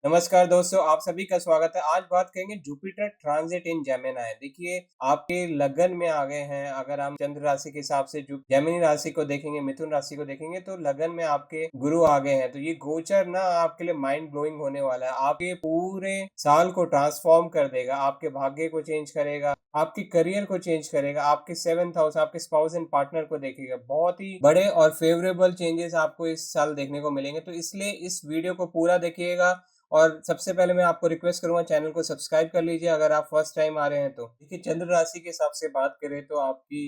नमस्कार दोस्तों, आप सभी का स्वागत है। आज बात करेंगे जुपिटर ट्रांजिट इन जेमिनी। देखिए, आपके लगन में आ गए हैं। अगर हम चंद्र राशि के हिसाब से जो जेमिनी राशि को देखेंगे, मिथुन राशि को देखेंगे, तो लगन में आपके गुरु आ गए हैं। तो ये गोचर ना आपके लिए माइंड ब्लोइंग होने वाला है। आपके पूरे साल को ट्रांसफॉर्म कर देगा, आपके भाग्य को चेंज करेगा, आपके करियर को चेंज करेगा, आपके सेवंथ हाउस, आपके स्पाउस एंड पार्टनर को देखेगा। बहुत ही बड़े और फेवरेबल चेंजेस आपको इस साल देखने को मिलेंगे। तो इसलिए इस वीडियो को पूरा देखिएगा। और सबसे पहले मैं आपको रिक्वेस्ट करूंगा, चैनल को सब्सक्राइब कर लीजिए अगर आप फर्स्ट टाइम आ रहे हैं तो। देखिए, चंद्र राशि के हिसाब से बात करें तो आपकी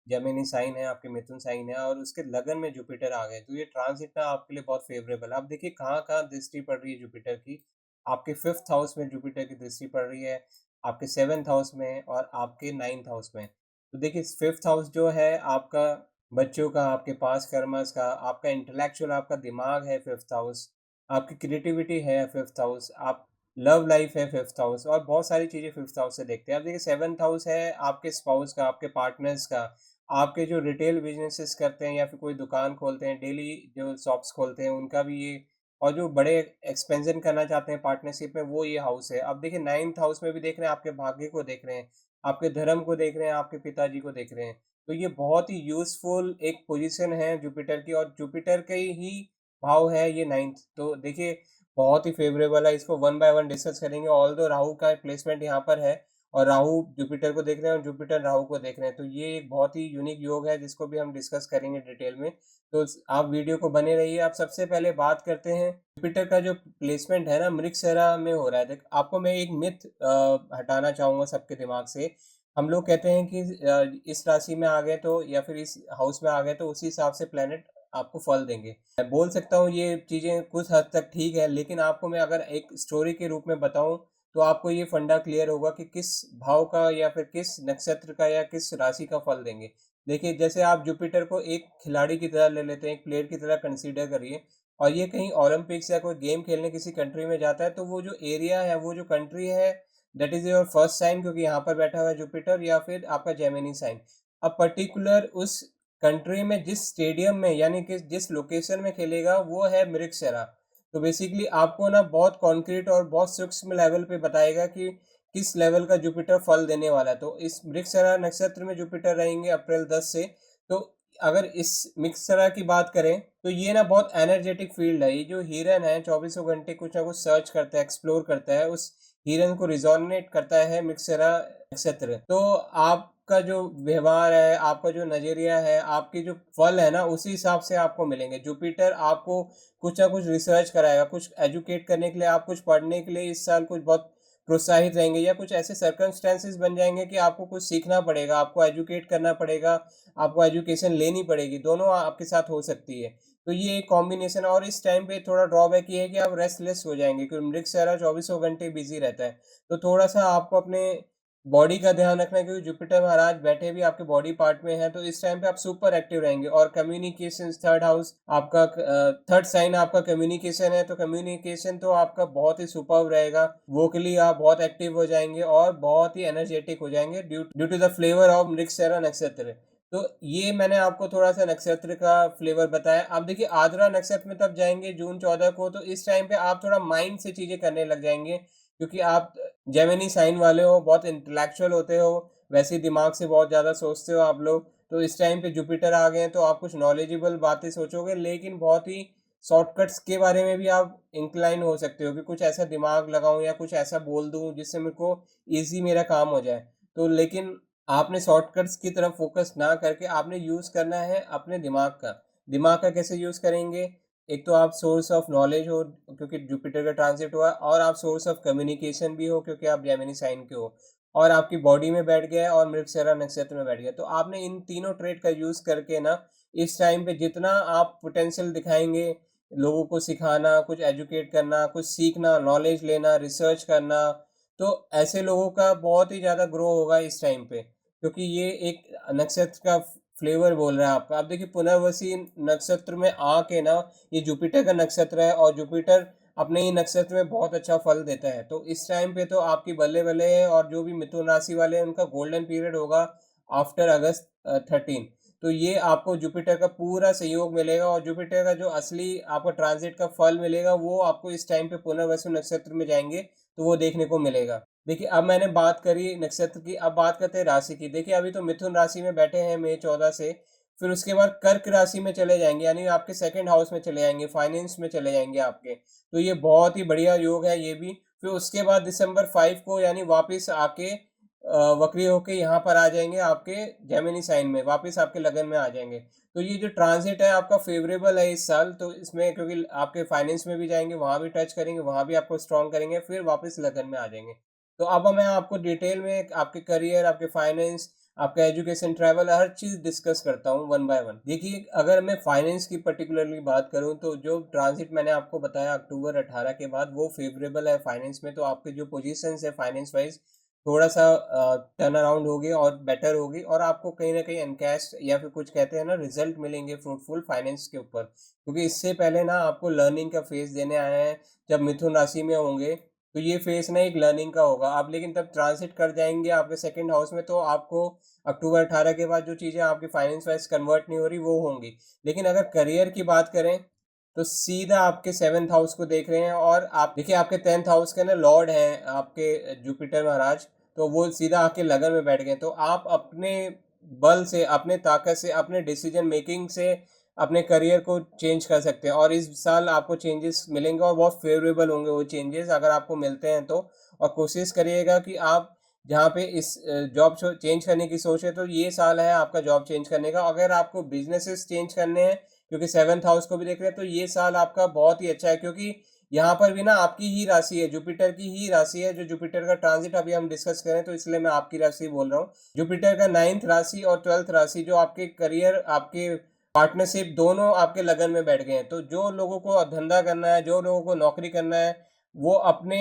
जेमिनी साइन है, आपके मिथुन साइन है और उसके लगन में जुपिटर आ गए। तो ये ट्रांजिट ना आपके लिए बहुत फेवरेबल है। आप देखिए कहाँ कहाँ दृष्टि पड़ रही है जुपिटर की। आपके फिफ्थ हाउस में जुपिटर की दृष्टि पड़ रही है, आपके सेवेंथ हाउस में और आपके नाइन्थ हाउस में। तो देखिए, फिफ्थ हाउस जो है आपका बच्चों का, आपके पास कर्मस का, आपका इंटेलेक्चुअल, आपका दिमाग है फिफ्थ हाउस, आपकी क्रिएटिविटी है फिफ्थ हाउस, आप लव लाइफ है फिफ्थ हाउस और बहुत सारी चीज़ें फिफ्थ हाउस से देखते हैं। आप देखिए, सेवंथ हाउस है आपके स्पाउस का, आपके पार्टनर्स का, आपके जो रिटेल बिजनेसेस करते हैं या फिर कोई दुकान खोलते हैं, डेली जो शॉप्स खोलते हैं, उनका भी ये। और जो बड़े एक्सपेंशन करना चाहते हैं पार्टनरशिप में, वो ये हाउस है। अब देखिए, नाइन्थ हाउस में भी देख रहे हैं, आपके भाग्य को देख रहे हैं, आपके धर्म को देख रहे हैं, आपके पिताजी को देख रहे हैं। तो ये बहुत ही यूजफुल एक पोजीशन है जुपिटर की, और जुपिटर के ही भाव है ये नाइन्थ। तो देखिए, बहुत ही फेवरेबल है। इसको वन बाय वन डिस्कस करेंगे। ऑल दो राहु का प्लेसमेंट यहाँ पर है और राहु जुपिटर को देख रहे हैं और जुपिटर राहु को देख रहे हैं। तो ये एक बहुत ही यूनिक योग है जिसको भी हम डिस्कस करेंगे डिटेल में। तो आप वीडियो को बने रहिए। आप सबसे पहले बात करते हैं जुपिटर का जो प्लेसमेंट है ना, मृगशिरा में हो रहा है। देख, आपको मैं एक मिथ हटाना चाहूंगा सबके दिमाग से। हम लोग कहते हैं कि इस राशि में आ गए तो या फिर इस हाउस में आ गए तो उसी हिसाब से प्लेनेट आपको फल देंगे। मैं बोल सकता हूँ ये चीज़ें कुछ हद तक ठीक है, लेकिन आपको मैं अगर एक स्टोरी के रूप में बताऊँ तो आपको ये फंडा क्लियर होगा कि किस भाव का या फिर किस नक्षत्र का या किस राशि का फल देंगे। देखिए, जैसे आप जुपिटर को एक खिलाड़ी की तरह ले लेते हैं, एक प्लेयर की तरह कंसीडर करिए, और ये कहीं ओलंपिक्स या कोई गेम खेलने किसी कंट्री में जाता है, तो वो जो एरिया है, वो जो कंट्री है, that is your first sign, क्योंकि यहाँ पर बैठा हुआ है जुपिटर, या फिर आपका जेमिनी साइन। अब पर्टिकुलर उस कंट्री में जिस स्टेडियम में यानी कि जिस लोकेशन में खेलेगा वो है मृगशिरा। तो बेसिकली आपको ना बहुत कॉन्क्रीट और बहुत सूक्ष्म लेवल पे बताएगा कि किस लेवल का जुपिटर फल देने वाला है। तो इस मृगशिरा नक्षत्र में जुपिटर रहेंगे अप्रैल 10 से। तो अगर इस मृगशिरा की बात करें तो ये ना बहुत एनर्जेटिक फील्ड है। ये जो हिरन है, चौबीसों घंटे कुछ ना कुछ सर्च करता है, एक्सप्लोर करता है, उस हिरन को रिजोनेट करता है मृगशिरा नक्षत्र। तो आपका जो व्यवहार है, आपका जो नजरिया है, आपके जो फल है ना, उसी हिसाब से आपको मिलेंगे। जुपिटर आपको कुछ ना कुछ रिसर्च कराएगा, कुछ एजुकेट करने के लिए, आप कुछ पढ़ने के लिए इस साल कुछ बहुत प्रोत्साहित रहेंगे, या कुछ ऐसे सर्कमस्टेंसेस बन जाएंगे कि आपको कुछ सीखना पड़ेगा, आपको एजुकेट करना पड़ेगा, आपको एजुकेशन लेनी पड़ेगी। दोनों आपके साथ हो सकती है। तो ये एक कॉम्बिनेशन है। और इस टाइम पे थोड़ा ड्रॉबैक ये है कि आप रेस्टलेस हो जाएंगे, क्योंकि मृगशिरा चौबीसों घंटे बिजी रहता है। तो थोड़ा सा आपको अपने बॉडी का ध्यान रखना है, क्योंकि जुपिटर महाराज बैठे भी आपके बॉडी पार्ट में है। तो इस टाइम पे आप सुपर एक्टिव रहेंगे। और कम्युनिकेशन, थर्ड हाउस आपका, थर्ड साइन आपका कम्युनिकेशन है, तो कम्युनिकेशन तो आपका बहुत ही सुपर रहेगा। वोकली आप बहुत एक्टिव हो जाएंगे और बहुत ही एनर्जेटिक हो जाएंगे due due to the flavour of Mrigashira नक्षत्र। तो ये मैंने आपको थोड़ा सा नक्षत्र का फ्लेवर बताया। आप देखिए, आद्रा नक्षत्र में तब जाएंगे जून 14 को। तो इस टाइम पे आप थोड़ा माइंड से चीजें करने लग जाएंगे, क्योंकि आप जेमिनी साइन वाले हो, बहुत इंटेलेक्चुअल होते हो, वैसे ही दिमाग से बहुत ज़्यादा सोचते हो आप लोग। तो इस टाइम पे जुपिटर आ गए हैं तो आप कुछ नॉलेजेबल बातें सोचोगे, लेकिन बहुत ही शॉर्टकट्स के बारे में भी आप इंक्लाइन हो सकते हो कि कुछ ऐसा दिमाग लगाऊं या कुछ ऐसा बोल दूं जिससे मेरे को ईजी मेरा काम हो जाए। तो लेकिन आपने शॉर्टकट्स की तरफ फोकस ना करके आपने यूज़ करना है अपने दिमाग का। दिमाग का कैसे यूज़ करेंगे? एक तो आप सोर्स ऑफ नॉलेज हो, क्योंकि जुपिटर का ट्रांजिट हुआ, और आप सोर्स ऑफ कम्युनिकेशन भी हो, क्योंकि आप जेमिनी साइन के हो, और आपकी बॉडी में बैठ गया है और मृगशिरा नक्षत्र में बैठ गया। तो आपने इन तीनों ट्रेड का यूज करके ना इस टाइम पे जितना आप पोटेंशियल दिखाएंगे, लोगों को सिखाना, कुछ एजुकेट करना, कुछ सीखना, नॉलेज लेना, रिसर्च करना, तो ऐसे लोगों का बहुत ही ज़्यादा ग्रो होगा इस टाइम पे, क्योंकि ये एक नक्षत्र का फ्लेवर बोल रहा है आपका। अब देखिए, पुनर्वसी नक्षत्र में आके ना, ये जुपिटर का नक्षत्र है और जुपिटर अपने ही नक्षत्र में बहुत अच्छा फल देता है। तो इस टाइम पे तो आपकी बल्ले बल्ले है। और जो भी मिथुन राशि वाले हैं उनका गोल्डन पीरियड होगा आफ्टर अगस्त 13। तो ये आपको जुपिटर का पूरा सहयोग मिलेगा और जुपिटर का जो असली आपको ट्रांजिट का फल मिलेगा वो आपको इस टाइम पे पुनर्वसु नक्षत्र में जाएंगे तो वो देखने को मिलेगा। देखिए, अब मैंने बात करी नक्षत्र की, अब बात करते हैं राशि की। देखिए, अभी तो मिथुन राशि में बैठे हैं मई 14 से, फिर उसके बाद कर्क राशि में चले जाएंगे, यानी आपके सेकंड हाउस में चले जाएंगे, फाइनेंस में चले जाएंगे आपके। तो ये बहुत ही बढ़िया योग है ये भी। फिर उसके बाद दिसंबर 5 को यानी वापस आके वक्री होके यहाँ पर आ जाएंगे आपके जेमिनी साइन में, वापस आपके लगन में आ जाएंगे। तो ये जो ट्रांजिट है आपका फेवरेबल है इस साल, तो इसमें क्योंकि आपके फाइनेंस में भी जाएंगे, वहां भी टच करेंगे, वहां भी आपको स्ट्रॉन्ग करेंगे, फिर वापस लगन में आ जाएंगे। तो अब मैं आपको डिटेल में आपके करियर, आपके फाइनेंस, आपका एजुकेशन, ट्रैवल, हर चीज डिस्कस करता हूँ वन बाय वन। देखिए, अगर मैं फाइनेंस की पर्टिकुलरली बात करूँ तो जो ट्रांजिट मैंने आपको बताया अक्टूबर 18 के बाद वो फेवरेबल है फाइनेंस में। तो आपके जो पोजीशन है फाइनेंस वाइज थोड़ा सा टर्न अराउंड होगी और बेटर होगी, और आपको कहीं ना कहीं एनकैश या फिर कुछ कहते हैं ना रिजल्ट मिलेंगे फ्रूटफुल फाइनेंस के ऊपर, क्योंकि इससे पहले ना आपको लर्निंग का फेज देने आए हैं। जब मिथुन राशि में होंगे तो ये फेज ना एक लर्निंग का होगा आप, लेकिन तब ट्रांसिट कर जाएंगे आपके सेकंड हाउस में, तो आपको अक्टूबर 18 के बाद जो चीज़ें आपकी फाइनेंस वाइज कन्वर्ट नहीं हो रही वो होंगी। लेकिन अगर करियर की बात करें तो सीधा आपके 7th हाउस को देख रहे हैं, और आप देखिए आपके 10th हाउस के ना लॉर्ड हैं आपके जुपिटर महाराज, तो वो सीधा आके लगन में बैठ गए। तो आप अपने बल से, अपने ताकत से, अपने डिसीजन मेकिंग से अपने करियर को चेंज कर सकते हैं, और इस साल आपको चेंजेस मिलेंगे और बहुत फेवरेबल होंगे वो चेंजेस अगर आपको मिलते हैं तो। और कोशिश करिएगा कि आप जहाँ पे इस जॉब चेंज करने की सोच है तो ये साल है आपका जॉब चेंज करने का। अगर आपको बिजनेसेस चेंज करने हैं क्योंकि 7th हाउस को भी देख रहे हैं, तो ये साल आपका बहुत ही अच्छा है, क्योंकि यहाँ पर भी ना आपकी ही राशि है, जुपिटर की ही राशि है, जो जुपिटर का ट्रांजिट अभी हम डिस्कस करें तो इसलिए मैं आपकी राशि बोल रहा हूँ। जुपिटर का 9th राशि और 12th राशि जो आपके करियर, आपके पार्टनरशिप दोनों आपके लगन में बैठ गए हैं। तो जो लोगों को धंधा करना है, जो लोगों को नौकरी करना है, वो अपने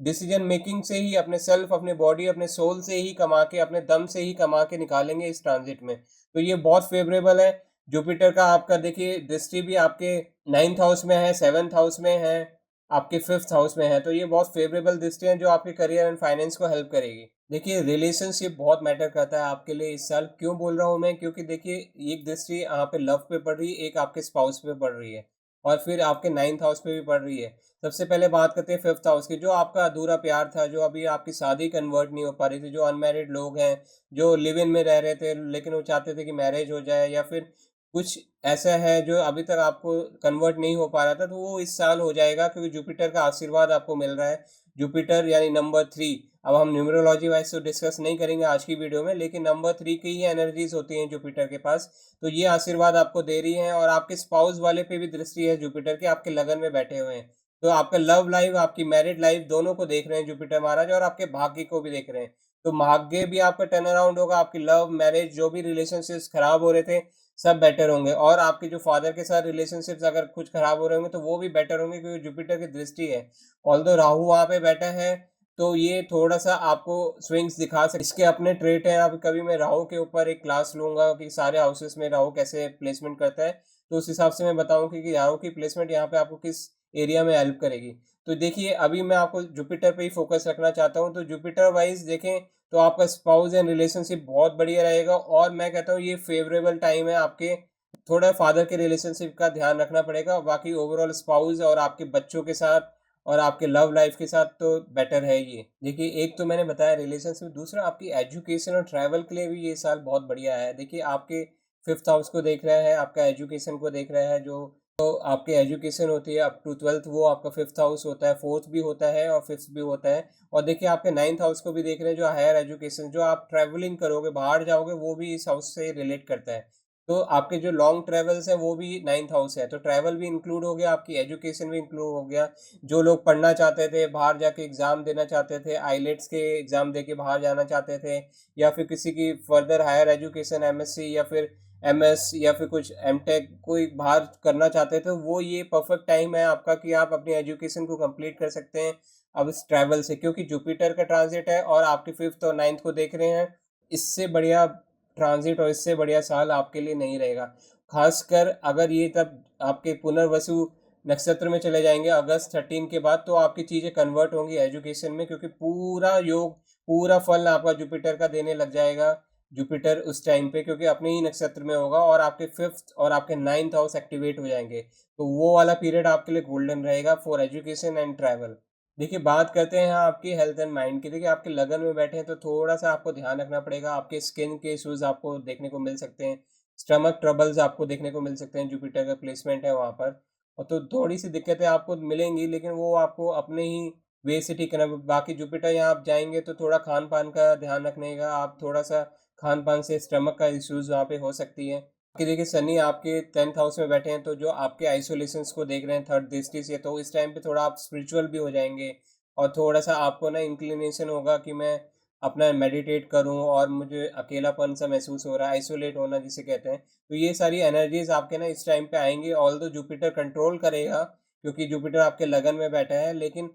डिसीजन मेकिंग से ही, अपने सेल्फ, अपने बॉडी, अपने सोल से ही कमा के, अपने दम से ही कमा के निकालेंगे इस ट्रांजिट में। तो ये बहुत फेवरेबल है। जुपिटर का आपका देखिए दृष्टि भी आपके 9th हाउस में है, 7th हाउस में है, आपके 5th हाउस में है। तो ये बहुत फेवरेबल दृष्टि है जो आपके करियर एंड फाइनेंस को हेल्प करेगी। देखिए, रिलेशनशिप बहुत मैटर करता है आपके लिए इस साल। क्यों बोल रहा हूँ मैं? क्योंकि देखिए, एक दृष्टि यहाँ पे लव पे पड़ रही है, एक आपके स्पाउस पे पड़ रही है, और फिर आपके 9th हाउस पे भी पड़ रही है। सबसे पहले बात करते हैं 5th हाउस की, जो आपका अधूरा प्यार था, जो अभी आपकी शादी कन्वर्ट नहीं हो पा रही थी, जो अनमैरिड लोग हैं, जो लिव इन में रह रहे थे लेकिन वो चाहते थे कि मैरिज हो जाए, या फिर कुछ ऐसा है जो अभी तक आपको कन्वर्ट नहीं हो पा रहा था, तो वो इस साल हो जाएगा क्योंकि जुपिटर का आशीर्वाद आपको मिल रहा है। जुपिटर यानी नंबर 3। अब हम न्यूमरोलॉजी वाइज तो डिस्कस नहीं करेंगे आज की वीडियो में, लेकिन नंबर 3 की ही एनर्जीज होती हैं जुपिटर के पास। तो ये आशीर्वाद आपको दे रही है, और आपके स्पाउस वाले पे भी दृष्टि है जुपिटर के, आपके लगन में बैठे हुए हैं। तो आपका लव लाइफ, आपकी मैरिड लाइफ दोनों को देख रहे हैं जुपिटर महाराज, और आपके भाग्य को भी देख रहे हैं। तो भाग्य भी आपका टर्न अराउंड होगा, आपकी लव मैरिज जो भी रिलेशनशिप्स खराब हो रहे थे सब बेटर होंगे, और आपके जो फादर के साथ रिलेशनशिप्स अगर कुछ खराब हो रहे होंगे तो वो भी बेटर होंगे, क्योंकि जुपिटर की दृष्टि है। ऑल्दो राहु वहां पे बैठा है तो ये थोड़ा सा आपको स्विंग्स दिखा सकते, इसके अपने ट्रेट हैं। अब कभी मैं राहु के ऊपर एक क्लास लूंगा कि सारे हाउसेस में राहु कैसे प्लेसमेंट करता है, तो उस हिसाब से मैं बताऊं कि राहु की प्लेसमेंट यहाँ पे आपको किस एरिया में हेल्प करेगी। तो देखिए, अभी मैं आपको जुपिटर पे ही फोकस रखना चाहता हूँ। तो जुपिटर वाइज देखें तो आपका स्पाउस एंड रिलेशनशिप बहुत बढ़िया रहेगा, और मैं कहता हूँ ये फेवरेबल टाइम है आपके। थोड़ा फादर के रिलेशनशिप का ध्यान रखना पड़ेगा, बाकी ओवरऑल स्पाउस और आपके बच्चों के साथ और आपके लव लाइफ के साथ तो बेटर है ये। देखिए, एक तो मैंने बताया रिलेशनशिप, दूसरा आपकी एजुकेशन और ट्रैवल के लिए भी ये साल बहुत बढ़िया है। देखिए, आपके 5th हाउस को देख रहा है, आपका एजुकेशन को देख रहा है, जो तो आपकी एजुकेशन होती है अप टू 12th, वो आपका 5th हाउस होता है, 4th भी होता है और 5th भी होता है। और देखिए, आपके 9th हाउस को भी देख रहे हैं, जो हायर एजुकेशन, जो आप ट्रैवलिंग करोगे, बाहर जाओगे, वो भी इस हाउस से रिलेट करता है। तो आपके जो लॉन्ग ट्रैवल्स हैं वो भी 9th हाउस है, तो ट्रैवल भी इंक्लूड हो गया, आपकी एजुकेशन भी इंक्लूड हो गया। जो लोग पढ़ना चाहते थे, बाहर जाके एग्ज़ाम देना चाहते थे, आईलेट्स के एग्ज़ाम दे के बाहर जाना चाहते थे, या फिर किसी की फर्दर हायर एजुकेशन एमएससी या फिर एमएस या फिर कुछ एमटेक कोई बाहर करना चाहते थे, वो ये परफेक्ट टाइम है आपका कि आप अपनी एजुकेशन को कंप्लीट कर सकते हैं अब इस ट्रैवल से, क्योंकि जुपिटर का ट्रांजिट है और आपके 5th और 9th को देख रहे हैं। इससे बढ़िया ट्रांजिट और इससे बढ़िया साल आपके लिए नहीं रहेगा। खासकर अगर ये तब आपके पुनर्वसु नक्षत्र में चले जाएंगे अगस्त 13 के बाद, तो आपकी चीज़ें कन्वर्ट होंगी एजुकेशन में, क्योंकि पूरा योग, पूरा फल आपका जुपिटर का देने लग जाएगा जुपिटर उस टाइम पे, क्योंकि अपने ही नक्षत्र में होगा और आपके 5th और आपके 9th हाउस एक्टिवेट हो जाएँगे। तो वो वाला पीरियड आपके लिए गोल्डन रहेगा फॉर एजुकेशन एंड ट्रैवल। देखिए, बात करते हैं यहाँ आपकी हेल्थ एंड माइंड की। देखिए, आपके लगन में बैठे हैं तो थोड़ा-सा आपको ध्यान रखना पड़ेगा। आपके स्किन के इश्यूज़ आपको देखने को मिल सकते हैं। स्टमक ट्रबल्स आपको देखने को मिल सकते हैं, जुपिटर का प्लेसमेंट है वहाँ पर। और तो थोड़ी-सी दिक्कतें आपको मिलेंगी, लेकिन वो आपको अपने ही वे से ठीक करना। बाकी जुपिटर यहाँ आप जाएँगे तो थोड़ा खान-पान का ध्यान रखने का, आप थोड़ा-सा खान-पान से स्टमक का इश्यूज़ वहाँ पे हो सकती है। कि देखिए, शनि आपके 10th हाउस में बैठे हैं, तो जो आपके आइसोलेशंस को देख रहे हैं 3rd दृष्टि से, तो इस टाइम पे थोड़ा आप स्पिरिचुअल भी हो जाएँगे और थोड़ा-सा आपको ना इंक्लिनेशन होगा कि मैं अपना मेडिटेट करूँ और मुझे अकेलापन-सा महसूस हो रहा है, आइसोलेट होना जिसे कहते हैं। तो ये सारी एनर्जीज़ आपके ना इस टाइम पे आएँगी, ऑल्दो जुपिटर कंट्रोल करेगा, क्योंकि जुपिटर आपके लगन में बैठा है, लेकिन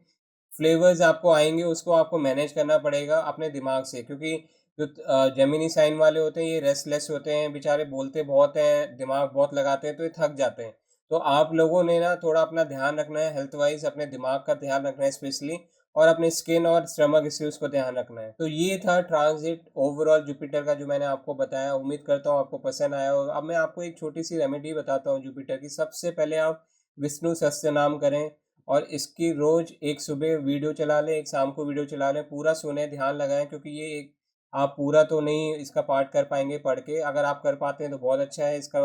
फ्लेवर्स आपको आएँगे, उसको आपको मैनेज करना पड़ेगा अपने दिमाग से, क्योंकि जो जेमिनी साइन वाले होते हैं, ये रेस्टलेस होते हैं, बेचारे बोलते बहुत हैं, दिमाग बहुत लगाते हैं, तो ये थक जाते हैं। तो आप लोगों ने ना थोड़ा अपना ध्यान रखना है, हेल्थ वाइज़ अपने दिमाग का ध्यान रखना है स्पेशली, और अपने स्किन और स्टमक इश्यूज़ को ध्यान रखना है। तो ये था ट्रांज़िट ओवरऑल जुपिटर का जो मैंने आपको बताया। उम्मीद करता हूँ आपको पसंद आया होगा। अब मैं आपको एक छोटी-सी रेमेडी बताता हूँ जुपिटर की। सबसे पहले आप विष्णु सहस्त्रनाम करें और इसकी रोज़ एक सुबह वीडियो चला लें, एक शाम को वीडियो चला लें, पूरा सुनें, ध्यान लगाएँ, क्योंकि ये एक आप पूरा तो नहीं इसका पाठ कर पाएँगे पढ़ के। अगर आप कर पाते हैं तो बहुत अच्छा है। इसका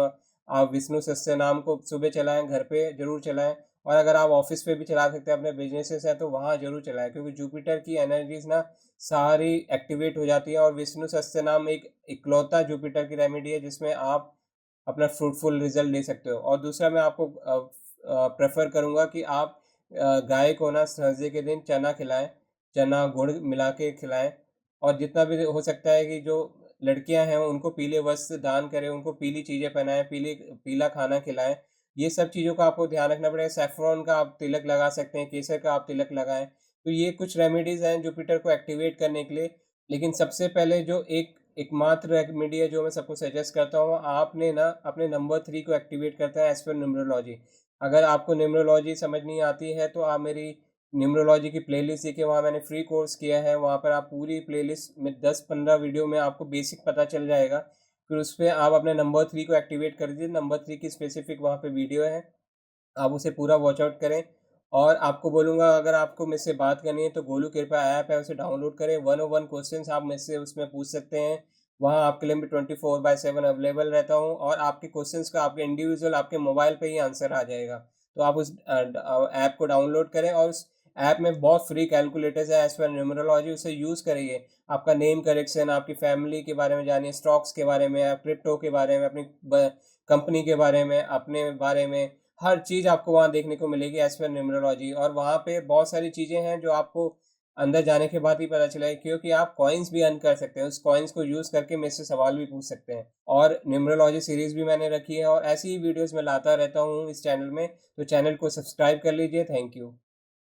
आप विष्णु सहस्त्रनाम को सुबह चलाएँ, घर पे ज़रूर चलाएँ, और अगर आप ऑफ़िस पे भी चला सकते हैं, अपने बिज़नेसेस हैं तो वहाँ ज़रूर चलाएँ, क्योंकि जुपिटर की एनर्जीज़ ना सारी एक्टिवेट हो जाती है, और विष्णु सहस्त्रनाम एक इकलौता जुपिटर की रेमेडी है जिसमें आप अपना फ्रूटफुल रिज़ल्ट ले सकते हो। और दूसरा मैं आपको प्रेफ़र करूँगा कि आप गाय को ना थर्सडे के दिन चना खिलाएँ, चना गुड़ मिला के खिलाएँ, और जितना भी हो सकता है कि जो लड़कियाँ हैं उनको पीले वस्त्र दान करें, उनको पीली चीज़ें पहनाएँ, पीला खाना खिलाएँ। ये सब चीज़ों का आपको ध्यान रखना पड़ेगा। सैफ़्रॉन का आप तिलक लगा सकते हैं, केसर का आप तिलक लगाएँ। तो ये कुछ रेमेडीज़ हैं जुपिटर को एक्टिवेट करने के लिए। लेकिन सबसे पहले जो एकमात्र रेमेडी है जो मैं सबको सजेस्ट करता हूँ, आपने ना अपने नंबर 3 को एक्टिवेट करना है एज़ पर न्यूमरोलॉजी। अगर आपको न्यूमरोलॉजी समझ नहीं आती है तो आप मेरी न्यूमरोलॉजी की प्लेलिस्ट देखिए, वहाँ मैंने फ्री कोर्स किया है, वहाँ पर आप पूरी प्लेलिस्ट में 10-15 वीडियो में आपको बेसिक पता चल जाएगा। फिर उसपे आप अपने नंबर 3 को एक्टिवेट कर दीजिए, नंबर 3 की स्पेसिफिक वहाँ पे वीडियो है, आप उसे पूरा वॉच आउट करें। और आपको बोलूँगा, अगर आपको मुझसे बात करनी है तो गोलू कृपा ऐप है, उसे डाउनलोड करें। 101 क्वेश्चन्स आप मुझसे उसमें पूछ सकते हैं। वहाँ आपके लिए मैं 24/7 अवेलेबल रहता हूँ, और आपके क्वेश्चन्स का आपके इंडिविजुअल आपके मोबाइल पे ही आंसर आ जाएगा। तो आप उस ऐप को डाउनलोड करें, और उस ऐप में बहुत फ्री कैलकुलेटर्स है एज़ पर न्यूमरोलॉजी, उसे यूज़ करिए। आपका नेम करेक्शन, आपकी फैमिली के बारे में जानिए, स्टॉक्स के बारे में, क्रिप्टो के बारे में, अपनी कंपनी के बारे में, अपने बारे में, हर चीज़ आपको वहाँ देखने को मिलेगी एज़ पर न्यूमरोलॉजी। और वहाँ पे बहुत सारी चीज़ें हैं जो आपको अंदर जाने के बाद ही पता चलेगा, क्योंकि आप कॉइन्स भी अर्न कर सकते हैं। उस कॉइन्स को यूज़ करके मेरे से सवाल भी पूछ सकते हैं। और न्यूमरोलॉजी सीरीज़ भी मैंने रखी है, और ऐसी ही वीडियोज़ मैं लाता रहता हूँ इस चैनल में, तो चैनल को सब्सक्राइब कर लीजिए। Thank you.